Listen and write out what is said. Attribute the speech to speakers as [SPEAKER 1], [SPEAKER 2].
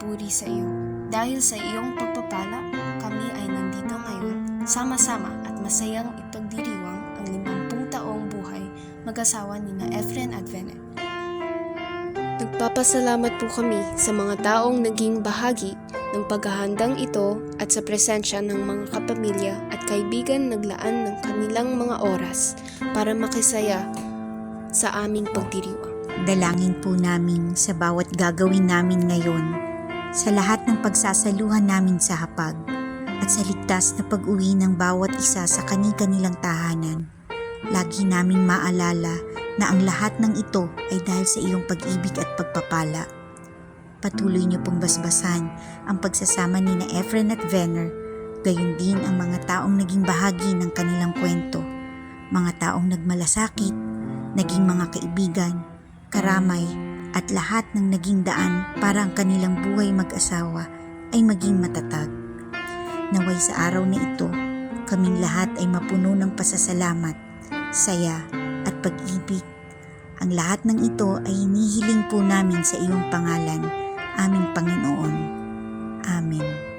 [SPEAKER 1] papuri sa iyo. Dahil sa iyong pagpapala, kami ay nandito ngayon, sama-sama at masayang ipagdiriwang ang 50 taong buhay mag-asawa nina Efren at Venet. Nagpapasalamat po kami sa mga taong naging bahagi ng paghahandang ito at sa presensya ng mga kapamilya at kaibigan naglaan ng kanilang mga oras para makisaya sa aming pagdiriwang.
[SPEAKER 2] Dalangin po namin sa bawat gagawin namin ngayon, sa lahat ng pagsasaluhan namin sa hapag, at sa ligtas na pag-uwi ng bawat isa sa kani-kanilang tahanan. Lagi naming maalala na ang lahat ng ito ay dahil sa iyong pag-ibig at pagpapala. Patuloy niyo pong basbasan ang pagsasama ni na Efren at Venner, gayon din ang mga taong naging bahagi ng kanilang kwento, mga taong nagmalasakit, naging mga kaibigan, karamay, at lahat ng naging daan para ang kanilang buhay mag-asawa ay maging matatag. Naway sa araw na ito, kaming lahat ay mapuno ng pasasalamat, saya at pag-ibig. Ang lahat ng ito ay hinihiling po namin sa iyong pangalan, aming Panginoon. Amen.